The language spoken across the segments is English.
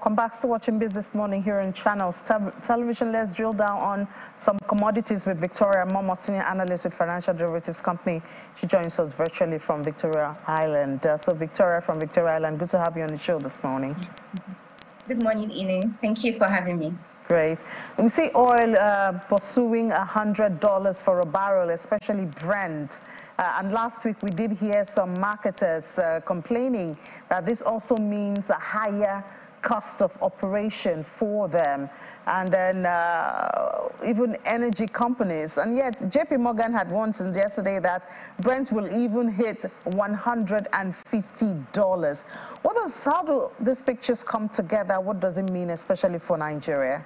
Welcome back to Watching Business Morning here on Channels Television. Let's drill down on some commodities with Victoria Momo, senior analyst with financial derivatives company. She joins us virtually from Victoria Island. So Victoria from Victoria Island, good to have you on the show this morning. Good morning, Ine. Thank you for having me. Great. We see oil pursuing $100 for a barrel, especially Brent. And last week we did hear some marketers complaining that this also means a higher cost of operation for them, and then even energy companies. And yet JP Morgan had warned since yesterday that Brent will even hit $150. How do these pictures come together? What does it mean, especially for Nigeria?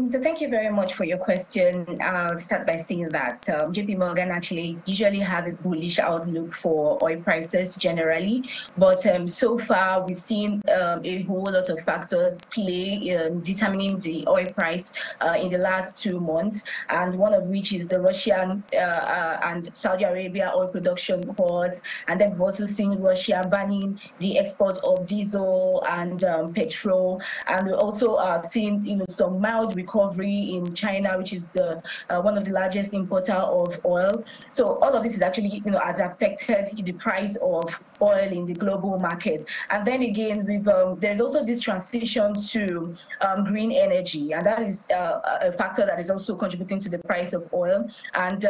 So thank you very much for your question. I'll start by saying that JP Morgan actually usually have a bullish outlook for oil prices generally, but so far we've seen a whole lot of factors play in determining the oil price in the last 2 months, and one of which is the Russian and Saudi Arabia oil production pause, and then we've also seen Russia banning the export of diesel and petrol, and we also seen some mild recovery in China, which is the one of the largest importer of oil. So all of this is actually has affected the price of oil in the global market. And then again, we've there's also this transition to green energy, and that is a factor that is also contributing to the price of oil, and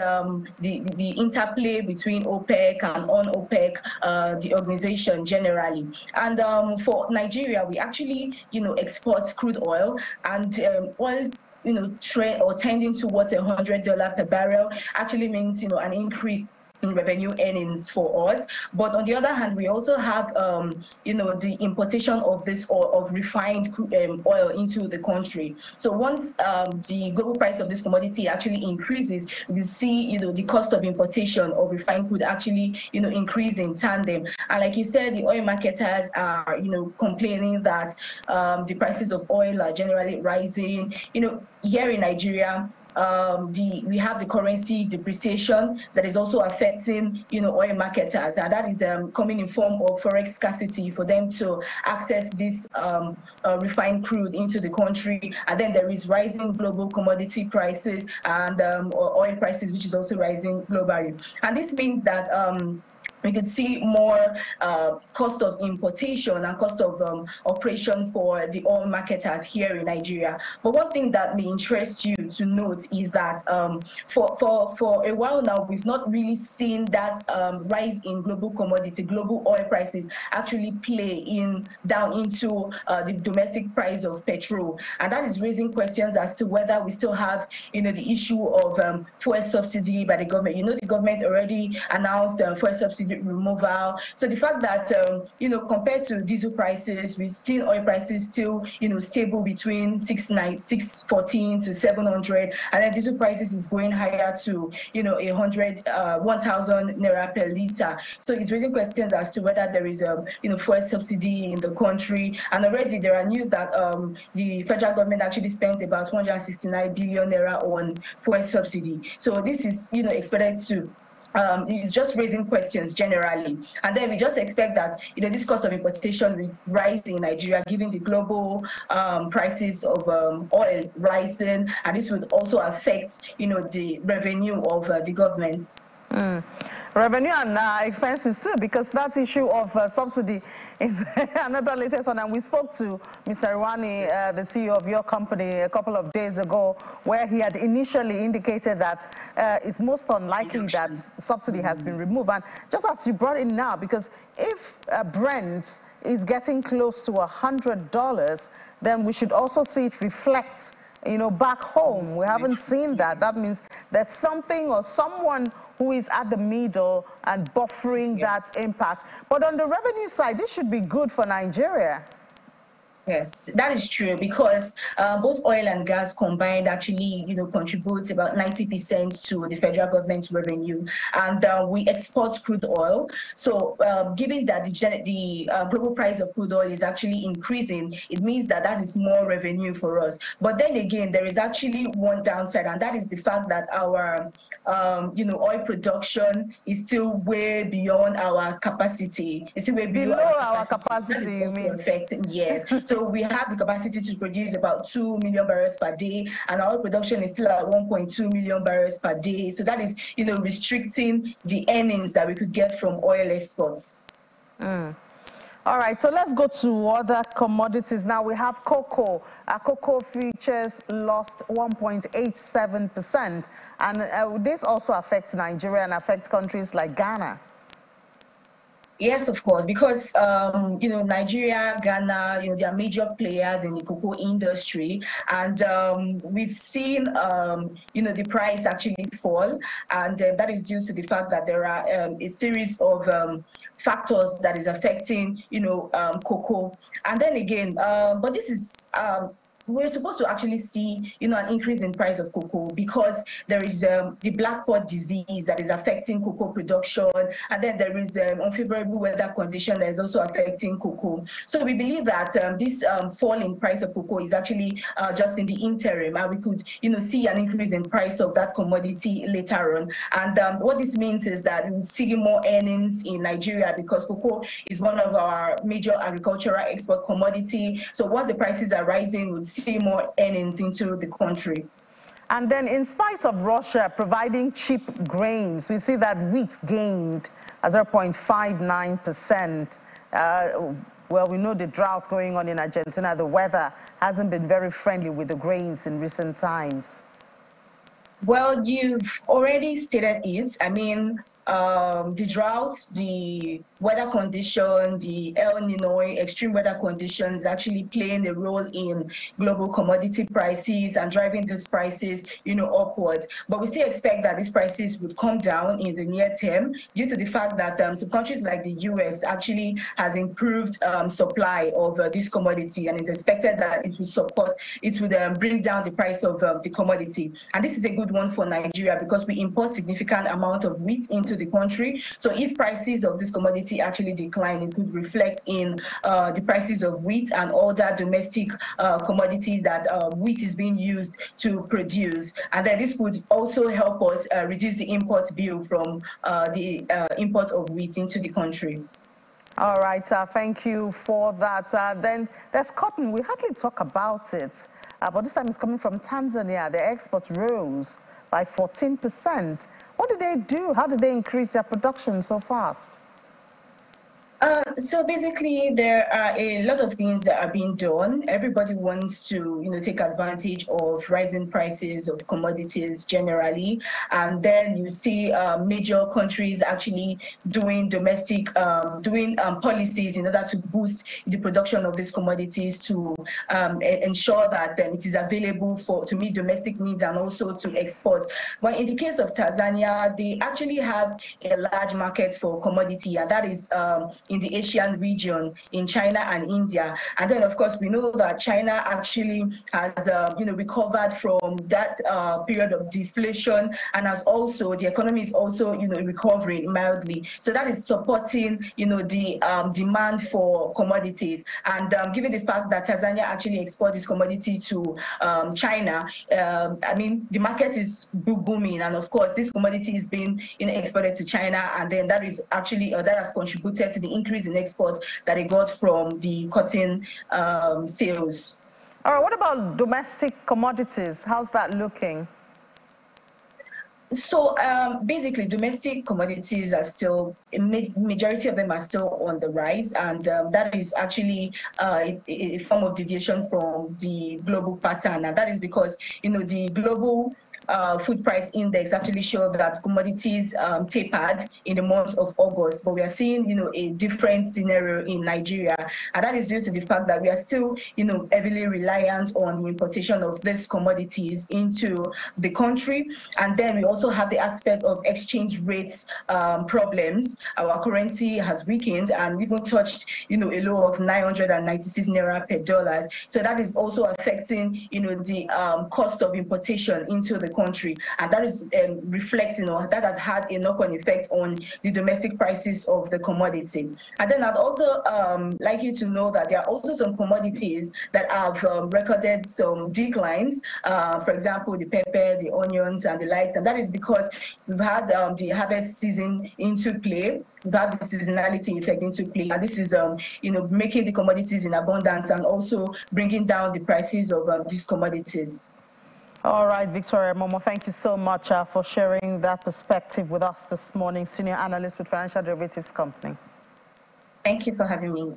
the interplay between OPEC and non-OPEC, the organization generally. And for Nigeria, we actually export crude oil, and oil trend or tending towards $100 per barrel actually means an increase in revenue earnings for us. But on the other hand, we also have the importation of this of refined oil into the country. So once the global price of this commodity actually increases, we see the cost of importation of refined crude actually increase in tandem. And like you said, the oil marketers are complaining that the prices of oil are generally rising. Here in Nigeria, we have the currency depreciation that is also affecting oil marketers, and that is coming in form of forex scarcity for them to access this refined crude into the country. And then there is rising global commodity prices and oil prices, which is also rising globally. And this means that we could see more cost of importation and cost of operation for the oil marketers here in Nigeria. But one thing that may interest you to note is that for a while now, we've not really seen that rise in global oil prices actually play down into the domestic price of petrol. And that is raising questions as to whether we still have the issue of fuel subsidy by the government. The government already announced fuel subsidy removal. So the fact that compared to diesel prices, we've seen oil prices still stable between 614 to 700, and then diesel prices is going higher to 1,000 naira per liter. So it's raising questions as to whether there is fuel subsidy in the country. And already there are news that the federal government actually spent about 169 billion naira on fuel subsidy. So this is expected to it's just raising questions generally. And then we just expect that this cost of importation will rise in Nigeria, given the global prices of oil rising, and this would also affect the revenue of the government. Revenue and expenses too, because that issue of subsidy is another latest one. And we spoke to Mr. Irwani, the CEO of your company, a couple of days ago, where he had initially indicated that it's most unlikely that subsidy has been removed. And just as you brought in now, because if Brent is getting close to $100, then we should also see it reflect back home. We haven't seen that. That means there's something or someone who is at the middle and buffering that impact. But on the revenue side, this should be good for Nigeria. Yes, that is true, because both oil and gas combined actually, contribute about 90% to the federal government's revenue, and we export crude oil. So, given that the global price of crude oil is actually increasing, it means that that is more revenue for us. But then again, there is actually one downside, and that is the fact that our oil production is still way beyond our capacity. It's still way below our capacity, you mean? Affecting, yes. So we have the capacity to produce about 2 million barrels per day, and our oil production is still at 1.2 million barrels per day. So that is, restricting the earnings that we could get from oil exports. All right, so let's go to other commodities. Now we have cocoa. Cocoa futures lost 1.87%. And this also affects Nigeria and affects countries like Ghana. Yes, of course, because Nigeria, Ghana, they are major players in the cocoa industry, and we've seen the price actually fall, and that is due to the fact that there are a series of factors that is affecting cocoa, and then again, but this is we're supposed to actually see, an increase in price of cocoa because there is the black pot disease that is affecting cocoa production, and then there is unfavorable weather condition that is also affecting cocoa. So we believe that this fall in price of cocoa is actually just in the interim, and we could, see an increase in price of that commodity later on. And what this means is that we'll see more earnings in Nigeria because cocoa is one of our major agricultural export commodity. So once the prices are rising, we'll see more earnings into the country. And then in spite of Russia providing cheap grains, we see that wheat gained 0.59%. Well, we know the drought going on in Argentina. The weather hasn't been very friendly with the grains in recent times. Well, you've already stated it. I mean, the droughts, the weather condition, the El Nino, extreme weather conditions actually playing a role in global commodity prices and driving these prices, upward. But we still expect that these prices would come down in the near term due to the fact that some countries like the US actually has improved supply of this commodity, and it's expected that it would bring down the price of the commodity. And this is a good one for Nigeria because we import significant amount of wheat into the country. So if prices of this commodity actually decline, it could reflect in the prices of wheat and other domestic commodities that wheat is being used to produce. And then this would also help us reduce the import bill from the import of wheat into the country. All right, thank you for that. Then there's cotton. We hardly talk about it, but this time it's coming from Tanzania. The exports rose by 14%. What did they do? How did they increase their production so fast? So basically, there are a lot of things that are being done. Everybody wants to, take advantage of rising prices of commodities generally, and then you see major countries actually doing domestic, policies in order to boost the production of these commodities to ensure that it is available to meet domestic needs and also to export. But in the case of Tanzania, they actually have a large market for commodity, and that is in the Asian region, in China and India. And then, of course, we know that China actually has, recovered from that period of deflation, and has also, the economy is also, recovering mildly. So that is supporting, the demand for commodities. And given the fact that Tanzania actually exports this commodity to China, I mean, the market is booming, and of course, this commodity is being exported to China, and then that is actually that has contributed to the increase in exports that it got from the cotton sales. All right, what about domestic commodities? How's that looking? So basically, domestic commodities are still, majority of them are still on the rise, and that is actually a form of deviation from the global pattern, and that is because, the global food price index actually showed that commodities tapered in the month of August, but we are seeing, a different scenario in Nigeria, and that is due to the fact that we are still, heavily reliant on the importation of these commodities into the country, and then we also have the aspect of exchange rates problems. Our currency has weakened and even touched, a low of 996 naira per dollar. So that is also affecting, the cost of importation into the country, and that is reflecting, or that has had a knock-on effect on the domestic prices of the commodity. And then I'd also like you to know that there are also some commodities that have recorded some declines. For example, the pepper, the onions, and the likes, and that is because we've had the harvest season into play. We've had the seasonality effect into play, and this is making the commodities in abundance and also bringing down the prices of these commodities. All right, Victoria Momo, thank you so much for sharing that perspective with us this morning, Senior Analyst with Financial Derivatives Company. Thank you for having me.